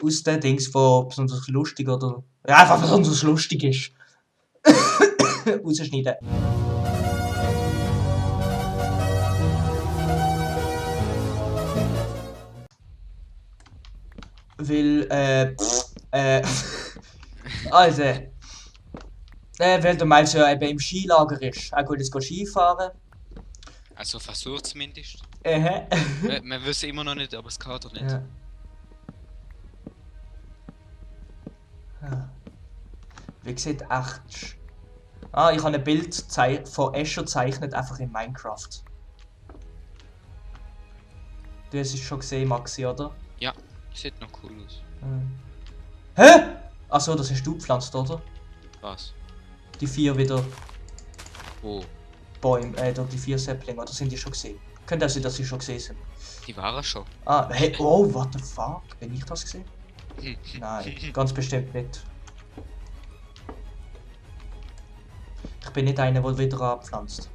aus den Dings, wo besonders lustig oder. Ja, einfach besonders lustig ist. Rausschneiden. Weil, also, weil der Miles ja eben im Skilager ist. Er geht jetzt Skifahren. Also versucht zumindest. Man Wir wissen immer noch nicht, aber es kann doch nicht. Ja. Ja. Wie sieht echt? Ah, ich habe ein Bild von Escher gezeichnet, einfach in Minecraft. Du hast es schon gesehen, Maxi, oder? Ja, sieht noch cool aus. Hä? Achso, das hast du gepflanzt, oder? Was? Die 4 wieder Wo? Bäume, die 4 Säpplinge, oder sind die schon gesehen? Könnte auch sein, dass sie schon gesehen sind. Die waren schon. Ah, hey, oh, what the fuck? Bin ich das gesehen? Nein, ganz bestimmt nicht. Ich bin nicht einer, der wieder abpflanzt.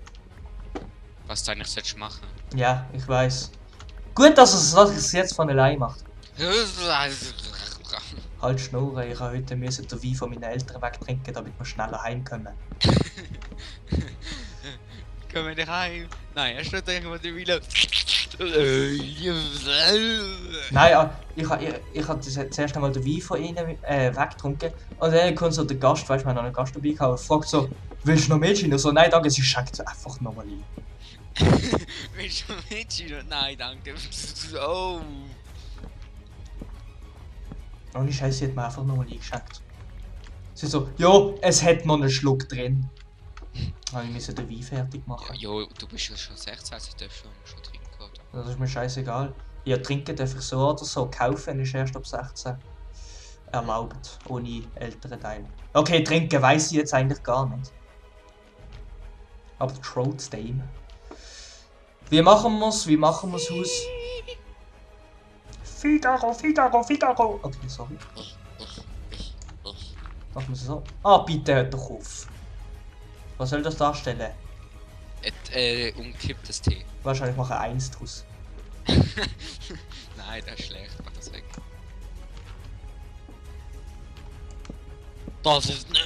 Was du eigentlich sollst machen? Ja, ich weiß. Gut, dass es jetzt von allein macht. Halt Schnurren, ich habe heute den Wein von meinen Eltern wegtrinken, damit wir schneller heimkommen. Können wir nicht heim? Nein, erst nicht irgendwo die Wille. Nein, ich hab zuerst einmal den Wein von ihnen weggetrunken. Und dann kommt so der Gast, weißt du, wir haben noch einen Gast dabei gehabt, und fragt so, willst du noch Mädchen? Und so, nein, danke, sie schenkt einfach nochmal ein. Willst du Mädchen? Nein, danke. Oh. Ohne Scheiß, sie hat mir einfach nochmal eingeschenkt. Sie so, ja, es hat noch einen Schluck drin. Dann musste ich den Wein fertig machen. Ja, jo, du bist ja schon 16, also darfst du schon trinken, oder? Das ist mir scheißegal. Ja, trinken darf ich so oder so. Kaufen ist erst ab 16 erlaubt, ohne älteren Teil. Okay, trinken weiss ich jetzt eigentlich gar nicht. Aber trotzdem. Wie machen wir's? Wie machen wir's aus? Figaro, Figaro, Figaro! Okay, sorry. Machen wir es so. Ah, bitte hört doch auf. Was soll das darstellen? Umkipptes Tee. Wahrscheinlich mache ich 1 draus. Nein, das ist schlecht, mach das weg. Das ist ne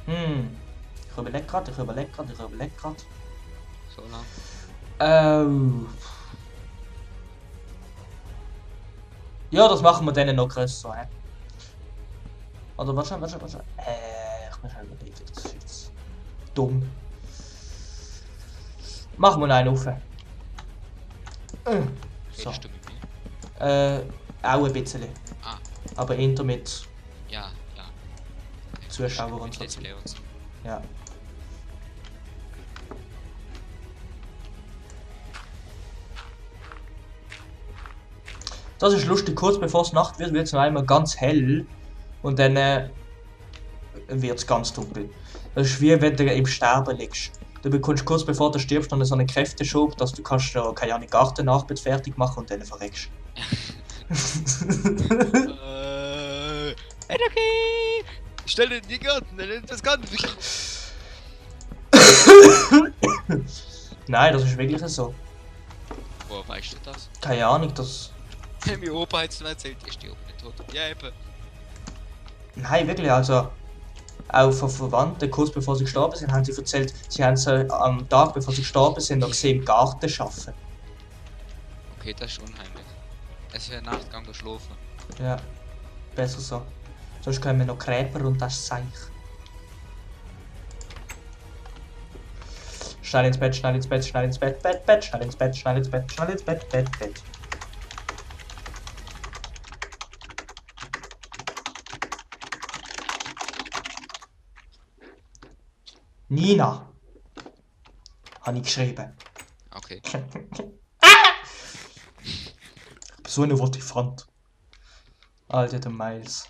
Ein. Ich überleg grad. So lang. Ja, das machen wir dann noch grösser, hä? Oder warte. Ich muss schnell überlegen, das ist jetzt dumm. Machen wir noch einen auf. So. Redest du mit mir? Auch ein bisschen. Ah. Aber eher mit Ja. Zuschauern und Mit so. Let's Play und so. Ja. Das ist lustig, kurz bevor es Nacht wird, wird es noch einmal ganz hell und dann wird es ganz dunkel. Das ist wie wenn du im Sterben liegst. Du bekommst kurz bevor du stirbst noch so einen Kräfteschub, dass du kannst keine Ahnung, Gartenarbeit fertig machen und dann verreckst. Okay! Stell den die Garten, das Garten. Nein, das ist wirklich so. Woher weißt du das? Keine Ahnung, das... Mein Opa hat es mir erzählt, ist die Opa nicht tot? Ja, eben. Nein, wirklich, also... Auch von Verwandten, kurz bevor sie gestorben sind, haben sie erzählt, sie haben sie am Tag, bevor sie gestorben sind, noch gesehen im Garten arbeiten. Okay, das ist unheimlich. Es wäre Nacht gegangen schlafen. Ja, besser so. Sonst kommen noch Kräper und das Seich. Schnell ins Bett, schnell ins Bett, schnell ins Bett, Bett, schnell ins Bett, schnell ins Bett, schnell ins Bett, Bett. Nina. Habe ich geschrieben. Okay. So eine wollte ich fand. Alter, der Miles.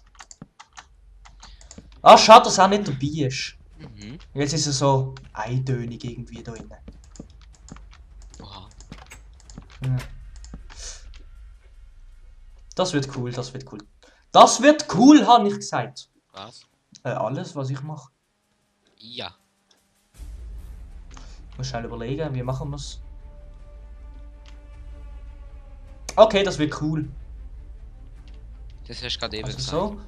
Ah, schade, dass er nicht dabei ist. Mhm. Jetzt ist er so eintönig irgendwie da drin. Oha. Ja. Das wird cool, das wird cool. Das wird cool, habe ich gesagt. Was? Alles, was ich mache. Ja. Ich muss schnell überlegen, wie machen wir es? Okay, das wird cool. Das hast du gerade eben Also gesagt. so.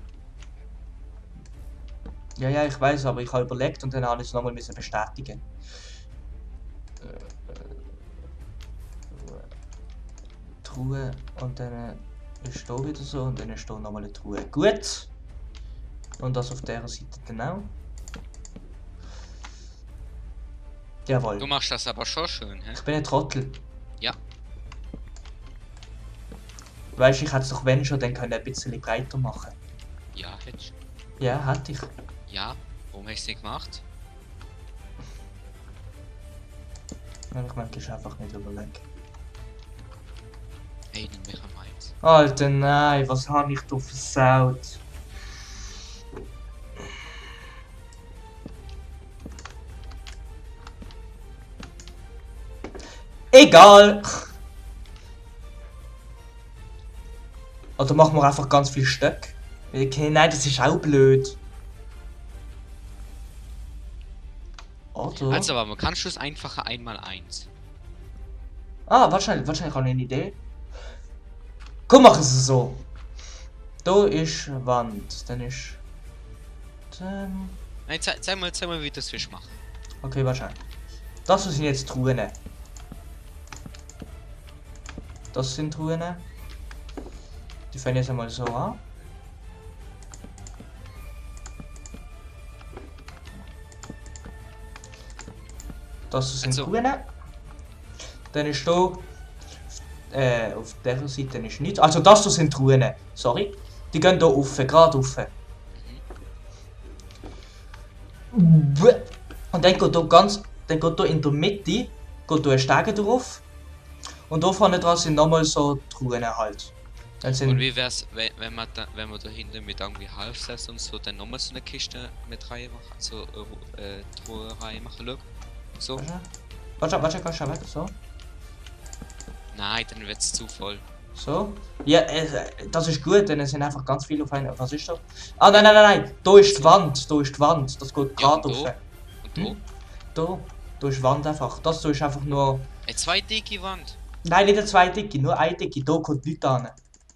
Ja, ja, ich weiß, aber ich habe überlegt und dann habe ich es nochmal bestätigen. Truhe und dann ist da wieder so und dann ist da nochmal eine Truhe. Gut. Und das auf der Seite dann auch. Jawohl. Du machst das aber schon schön, hä? Ich bin ein Trottel. Ja. Weißt du, ich hätte es doch wenn schon dann können ein bisschen breiter machen. Ja, hättest Ja, hätte ich. Ja. Warum hast du es nicht gemacht? Weil ich manchmal einfach nicht überlege. Hey, nimm mich am Hals. Alter, nein, was habe ich da versaut? Egal! Oder machen wir einfach ganz viel Stöcke? Okay, nein, das ist auch blöd. Oder? Also, aber kannst du es einfacher 1x1? Ah, wahrscheinlich habe ich eine Idee. Komm, machen es so. Da ist Wand, dann ist... Dann... Nein, zeig mal, wie das willst machen. Okay, wahrscheinlich. Das sind jetzt Truhen. Das sind Truhen. Die fangen jetzt einmal so an. Das sind Also- Truhen. Dann ist da... auf der Seite ist nichts. Also das hier sind Truhen. Sorry. Die gehen hier rauf, gerade rauf. Und dann geht hier ganz... Dann geht hier in der Mitte... Geht hier ein Stege drauf. Und da vorne dran sind nochmal so Truhen halt. Dann sind... Und wie wär's, wenn man da hinten mit irgendwie Halfsets und so dann nochmal so eine Kiste mit Reihe machen, also Truhe Reihe machen, schau. So. Warte, kannst du weg, so. Nein, dann wird's zu voll. So. Ja, das ist gut, denn es sind einfach ganz viele auf einer. Was ist das? Ah, nein. Da ist die Wand. Da ist die Wand. Das geht Ja, gerade und rauf. Und da? Da ist die Wand einfach. Das da ist einfach nur. Eine zwei dicke Wand. Nein, nicht eine zwei dicke, nur eine dicke. Da kommt nichts an.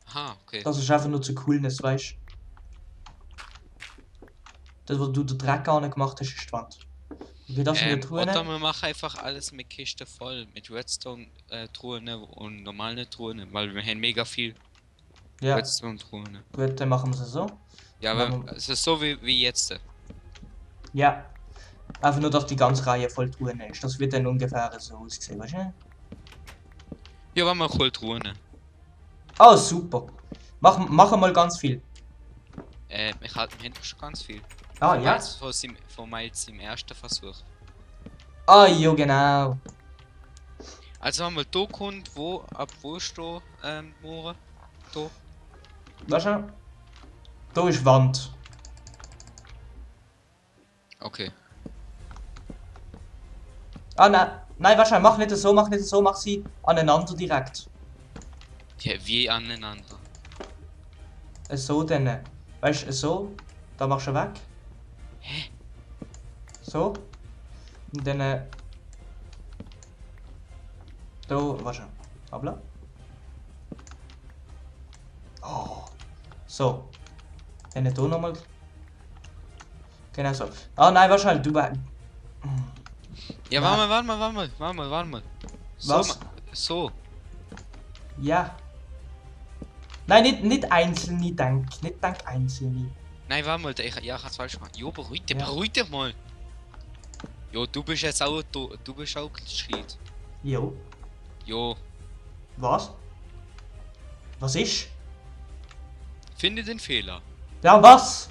Aha, okay. Das ist einfach nur zu Coolness, weißt du? Das, was du den Dreck an gemacht hast, ist die Wand. Okay, das sind die Truhen. Oder wir machen einfach alles mit Kisten voll. Mit Redstone Truhen und normalen Truhen. Weil wir haben mega viel Ja, Redstone Truhen. gut, dann machen wir es so. Ja, Machen aber es ist so wie jetzt. Ja. Einfach nur, dass die ganze Reihe voll Truhen ist. Das wird dann ungefähr so aussehen, weißt du? Ja, wenn wir cool Truhen. Oh, super. Machen mal ganz viel. Wir haben schon ganz viel. Ah, ja. Von Miles im ersten Versuch. Ah, ja, genau. Also haben wir da kommt, ab wo ist da, Moore? Da. Weißt du? Da ist Wand. Okay. Ah, nein, wahrscheinlich, mach nicht so, mach sie aneinander direkt. Ja, wie aneinander. So dann. Weißt du, so. Da machst du weg. Hä? So. Und dann. Da, warte. Habla. Oh. So. Dann hier nochmal. Genau so. Ah, nein, wahrscheinlich, du. Ja, Nein. warte mal. So, Was? so. Ja. Nein, nicht einzelne nicht dank einzelne. Nein, warte mal, ich hab's falsch gemacht. Jo, beruhig dich mal. Jo, du bist jetzt auch, du bist auch gescheit. Jo. Jo, Was? Was ist? finde den Fehler. Ja, was?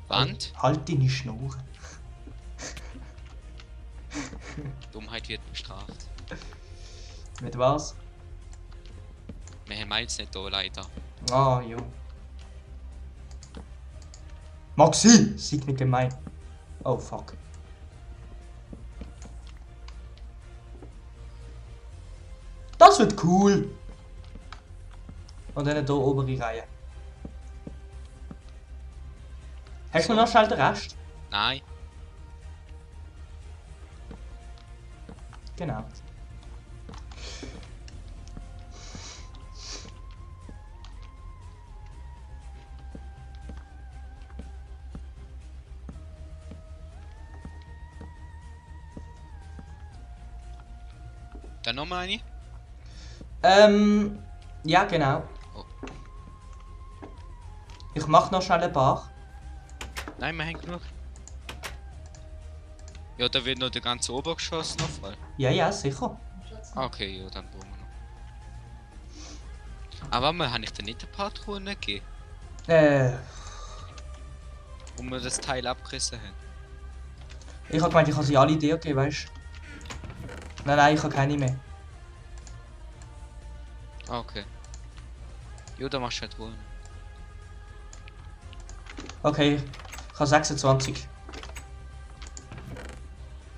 Wand, Halt deine Schnur. Dummheit wird bestraft. Mit was? Wir haben Miles nicht da, leider. Ah, jo. Maxi! Sei nicht gemein. Oh, fuck. Das wird cool. Und dann hier obere Reihe. Hast du noch schnell den Rest? Nein. Genau. Dann nochmal eine? Ja, genau. Oh. Ich mach noch schnell ein paar. Nein, wir haben genug. Ja, da wird noch der ganze Obergeschoss noch voll. Ja, ja, sicher. Ah, okay, ja, dann brauchen wir noch. Aber wir haben ich dir nicht ein paar Truhen gegeben, wo wir das Teil abgerissen haben. Ich hab gemeint, ich habe sie alle dir gegeben, weißt du? Nein, ich habe keine mehr. Ah, okay. Jo, dann machst du halt Truhen. Okay, ich habe 26.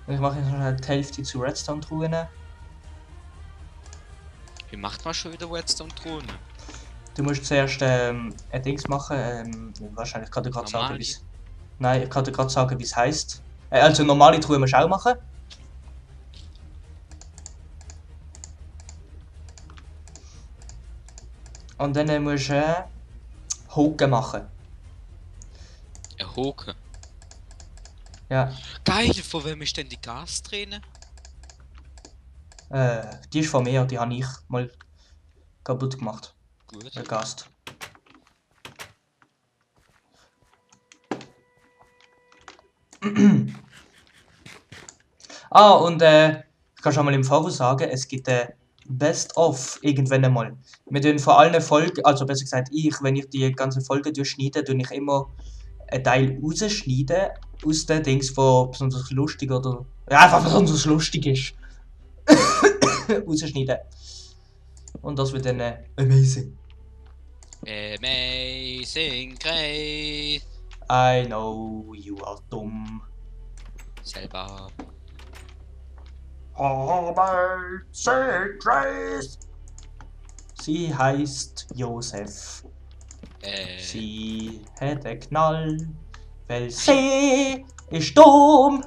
Ich mache jetzt noch die Hälfte zu Redstone-Truhen. Wie macht man schon wieder Redstone-Truhen? Du musst zuerst ein Dings machen. Wahrscheinlich kann ich gerade sagen, Normale? wie es. Nein, ich kann dir gerade sagen, wie es heisst. Also normale Truhen musst du auch machen. Und dann musst du Haken machen. Ein Hoken. Ja. Geil, von wem ist denn die Gasträne? Die ist von mir, die habe ich mal kaputt gemacht. Gut. Der Gast. Und ich kann schon mal im Voraus sagen, es gibt Best of irgendwann einmal. Wir tun von allen Folgen, also besser gesagt wenn ich die ganze Folge durchschneide, tue ich immer einen Teil rausschneiden aus den Dings, wo besonders lustig oder ja, einfach besonders lustig ist. Rausschneiden. Und das wird dann amazing. Amazing Grace. I know you are dumm. Selber. Amazing Grace. Sie heißt Josef. Sie hat einen Knall, weil sie ist dumm.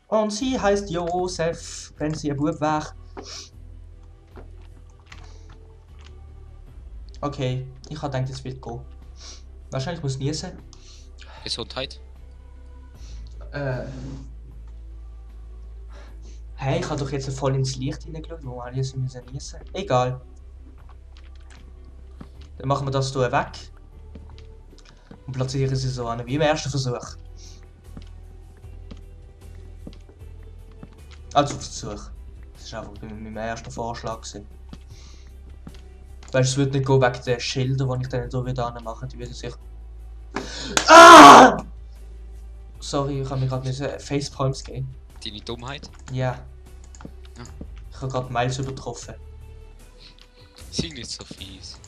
Und sie heißt Josef, wenn sie ein Bub war. Okay, ich habe gedacht, es wird gehen. Wahrscheinlich muss ich niesen. Gesundheit. Hey, ich habe doch jetzt voll ins Licht hineingeschaut, wo alle müssen niesen. Egal. Dann machen wir das hier weg. Und platzieren sie so an, wie im ersten Versuch. Also Versuch. Das war einfach mein erster Vorschlag gewesen. Weil es wird nicht gehen wegen den Schildern, die ich dann hier wieder anmache. Die werden sich... Ah! Sorry, ich habe mir gerade Facepalms geben. Deine Dummheit. Ja. Ja. Ich habe gerade Miles übertroffen. Sei nicht so fies.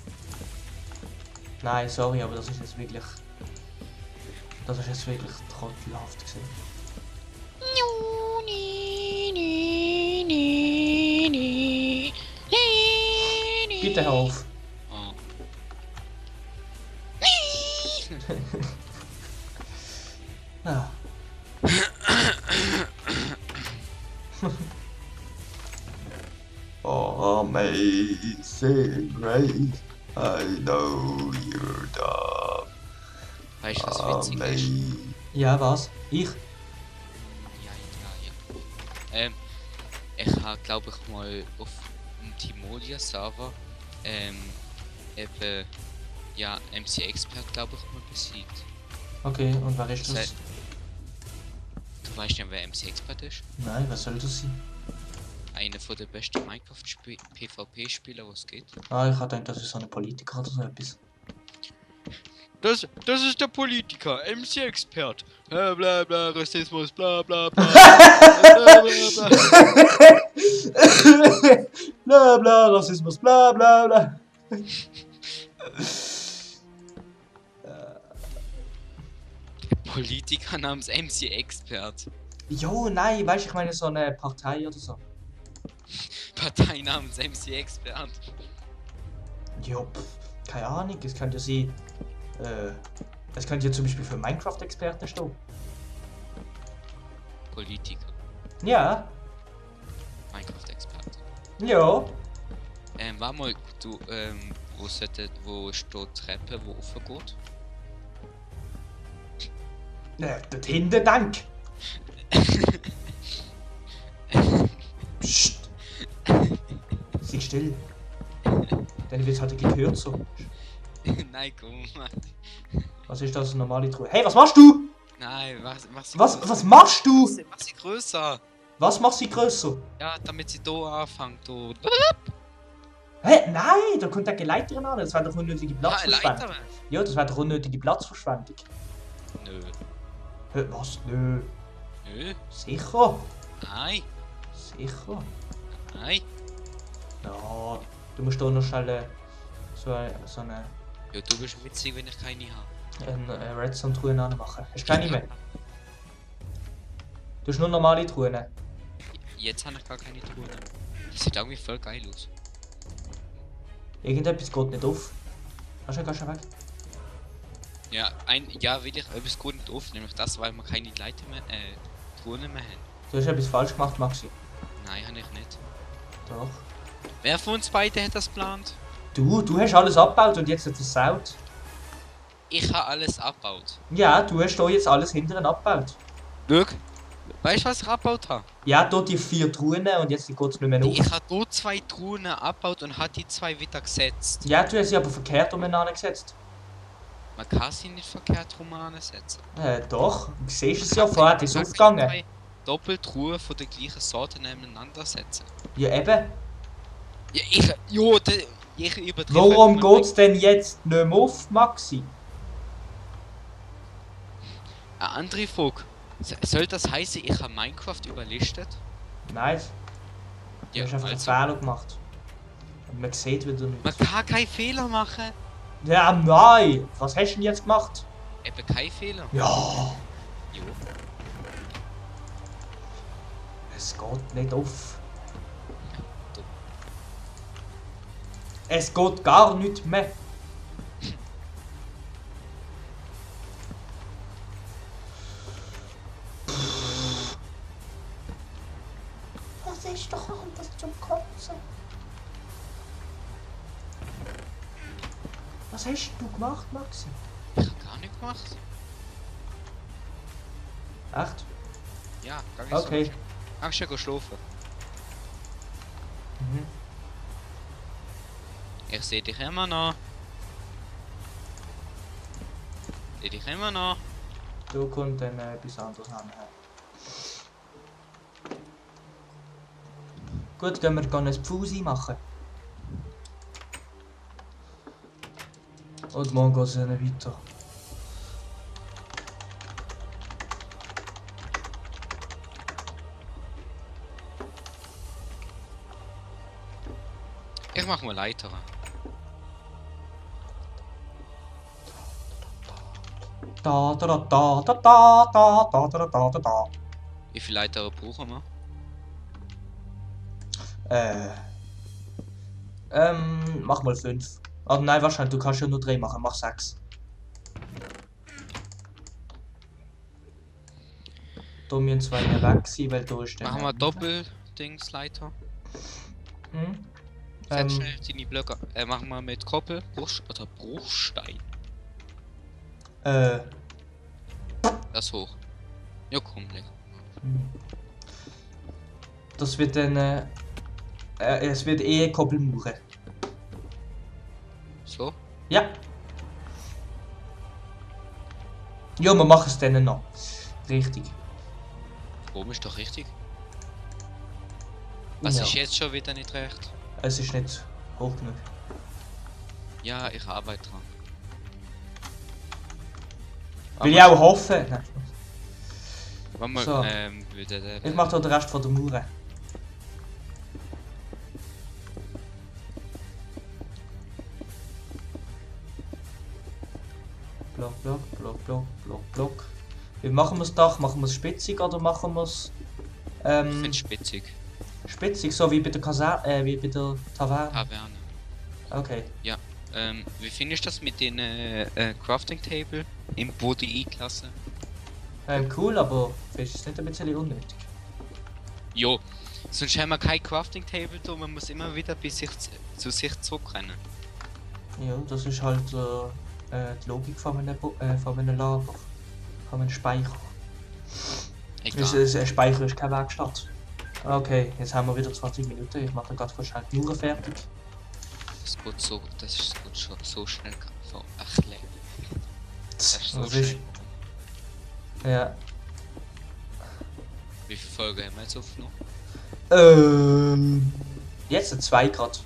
Nein, sorry, aber das ist jetzt wirklich... Das ist jetzt wirklich trottelhaft gewesen. Bitte hör auf. Oh. Ah. Amazing Grace, I know you're dumb. Weißt du, was witzig ist? Ja, was? Ich? Ja. Ich habe, glaube ich, mal auf dem Timolia-Server eben, ja, MC Expert, glaube ich, mal besiegt. Okay, und wer ist das? Du weißt nicht, wer MC Expert ist? Nein, was soll das sein? Einer von den besten Minecraft-PvP-Spieler, was es geht. Ah, ich hatte gedacht, das ist so ein Politiker oder so etwas. Das ist der Politiker, MC Expert. Bla bla, Rassismus, bla bla bla. Bla bla, Rassismus, bla bla bla. Politiker namens MC Expert. Jo, nein, weißt du, ich meine so eine Partei oder so. Partei namens MC Expert. Jo, keine Ahnung, es könnte ja sein. Es könnte ja zum Beispiel für Minecraft-Experten stehen. Politiker. Ja, Minecraft-Experte. ja. War mal, du, wo steht Treppe, wo aufgeht? Dort hinten, dank. Psst. richtig still. Dann wird es halt gehört so. Nein, komm, Mann. Was ist das, eine normale Truhe? Hey, was machst du? Nein, Was machst du? Mach sie größer. Was machst du größer? Ja, damit sie hier anfängt. Da. Hä? Nein, da kommt eine Leiter an. Das wäre doch unnötige Platzverschwendung. Leiter. Ja, das wäre doch unnötige Platzverschwendung. Nö. Hä, was? Nö. Nö. Sicher? Nein. Sicher? Nein. Ja, du musst doch noch schnell so eine Ja, du bist witzig, wenn ich keine habe. Redstone-Truhe machen. Hast du keine mehr? Du hast nur normale Truhen. Jetzt habe ich gar keine Truhe. Das sieht irgendwie voll geil aus. Irgendetwas geht nicht auf. Geh schon weg. Ja, will ich etwas gut nicht auf, nämlich das, weil wir keine Leiter mehr, Truhen mehr haben. Du hast etwas falsch gemacht, Maxi. Nein, habe ich nicht. Doch. Wer von uns beiden hat das geplant? Du hast alles abgebaut und jetzt hat es versaut. Ich habe alles abgebaut. Ja, du hast hier jetzt alles hinterher abgebaut. Schau, weißt du, was ich abgebaut habe? Ja, hier die 4 Truhen und jetzt geht es nicht mehr auf. Ich habe hier 2 Truhen abgebaut und habe die 2 wieder gesetzt. Ja, du hast sie aber verkehrt umeinander gesetzt. Man kann sie nicht verkehrt rum ansetzen. Doch. Du siehst es ja, vorher ist es aufgegangen. 2 Doppeltruhen von der gleichen Sorte nebeneinander setzen. Ja, eben. Ja, ich übertreibe. Warum geht's denn jetzt nicht mehr auf, Maxi? Eine andere Frage. Soll das heißen, ich habe Minecraft überlistet? Nein. Du Ja, hast einfach einen also, Fehler gemacht. Und man sieht wieder man nichts. kann keinen Fehler machen. Ja, nein! Was hast du denn jetzt gemacht? Eben kein Fehler. Ja! Jo. Es geht nicht auf. Es geht gar nicht mehr. Das ist doch alles zum Kotzen. Was hast du gemacht, Maxi? Ich habe gar nicht gemacht. Echt? Ja, gar nicht Okay. so. Kannst du ja schlafen. Mhm. Ich sehe dich immer noch. Sehe dich immer noch. Du kommst dann etwas anderes an. Gut, gehen wir ein Pfusi machen. Und morgen geht es dann weiter. Ich mach mal Leiter. Da da da da da da da da da da da da. Wie viele Leiter brauchen wir? Mach mal 5. Aber nein, wahrscheinlich, du kannst ja nur 3 machen, mach 6. Da müssen 2 weg sein, weil da ist der. Machen wir Doppel-Dings-Leiter. Hm? Setz schnell deine Blöcke. Machen wir mit Koppel, oder Bruchstein. Das hoch. Ja, komm, leg. Das wird dann. Es wird eh Koppelmauern. So? Ja. Ja, wir machen es dann noch. Richtig. Oben ist doch richtig. Was Ja. ist jetzt schon wieder nicht recht? Es ist nicht hoch genug. Ja, ich arbeite dran. Will ich auch hoffen. Nein. Warte mal, So. wieder Ich mache den Rest von der Mauer. Block, Block, Block, Block, Block, Block. Wie machen wir das Dach? Machen wir es spitzig oder machen wir es Ich finde spitzig. spitzig, so wie bei der wie bei der Taverne? Taverne. Okay. Wie findest du das mit den Crafting Table im Body-E-Klasse? Cool, aber ist es nicht ein bisschen unnötig? Jo, sonst haben wir kein Crafting Table da, man muss immer wieder zu sich zurückrennen. Ja, das ist halt die Logik von einem Lager. Von einem Speicher. Egal. Ein Speicher ist keine Werkstatt. Okay, jetzt haben wir wieder 20 Minuten. Ich mache gerade schnell die Uhr fertig. Das geht so, das ist gut schon so schnell gegangen. Ach, leck. Das ist so Was schnell. ist? Ja. Wie viele Folgen haben wir jetzt aufgenommen? Jetzt sind 2 Grad.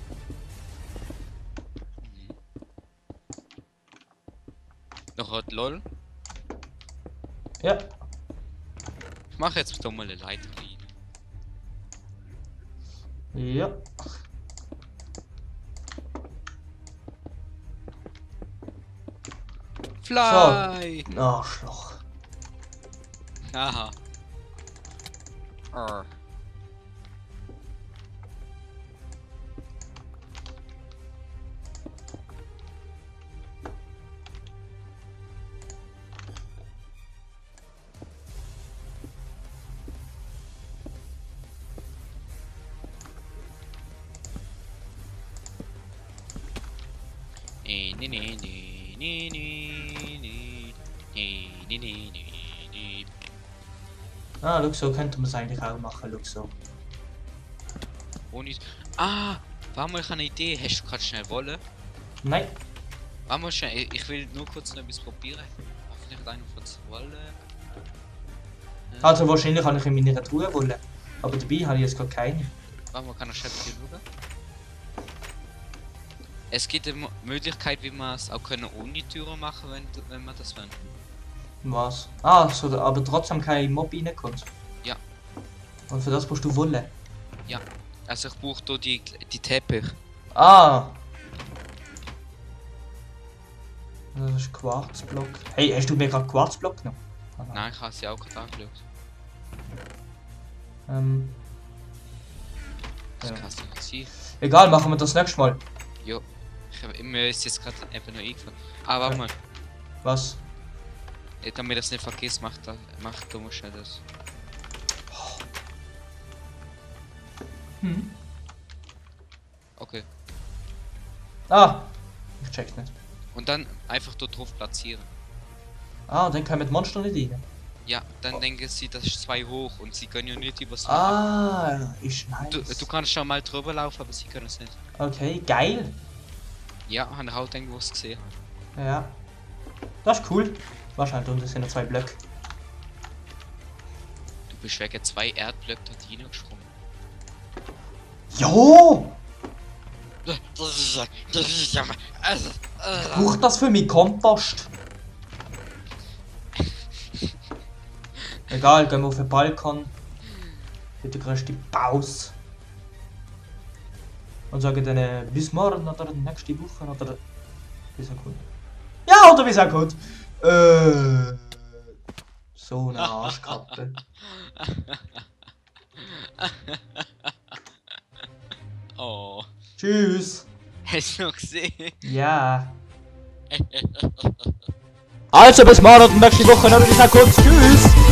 Noch hat LOL. Ja. Ich mache jetzt doch mal eine Leiter rein. Ja. Fly! Arschloch. Aha. Nee, nee, nee, nee, nee, nee, nee, nee, nee, nee, nee. Ah, look, so könnte man es eigentlich auch machen, look so. Ohne. Ah! Warte mal, ich habe eine Idee. Hast du gerade schnell Wolle? Nein. Warte mal schnell, ich will nur kurz noch etwas probieren. Vielleicht einer von Wolle. Also wahrscheinlich kann ich in meiner Truhe wollen. Aber dabei habe ich jetzt gerade keine. Warte mal, kann ich schnell bei dir schauen? Es gibt eine Möglichkeit, wie man es auch können ohne Türen machen, wenn man das will. Was? Ah, so, aber trotzdem kein Mob reinkommt. Ja. Und für das brauchst du Wolle. Ja. Also ich brauche hier die Teppich. Ah! Das ist Quarzblock. Hey, hast du mir gerade Quarzblock genommen? Aha. Nein, ich habe sie auch gerade angeschaut. Das Ja. kann es nicht sein. Egal, machen wir das nächste Mal. Jo. Mir ist jetzt gerade eben noch eingefallen. Ah, warte mal. Was? Damit das nicht vergisst, macht du mal schnell das. Hm. Okay. Ah! Ich check's nicht. Und dann einfach dort drauf platzieren. Ah, dann können die Monster nicht rein. Ja, dann denken sie, das ist 2 hoch und sie können ja nicht übers Ah, ist nice. Du kannst schon mal drüber laufen, aber sie können es nicht. Okay, geil. Ja, habe ich auch irgendwo gesehen. Ja. Das ist cool. Wahrscheinlich unten sind noch 2 Blöcke. Du bist wegen 2 Erdblöcke dort reingesprungen. Jo! Das ist ja mal. Braucht das für mich Kompost? Egal, gehen wir auf den Balkon. Mit der größten Pause. Und sagen dann bis morgen oder nächste Woche oder wie es auch gut. Ja, oder wie es auch gut. So eine Arschkappe. Oh. Tschüss. Hast du noch gesehen? Ja. Also bis morgen und nächste Woche oder wie es auch gut. Tschüss.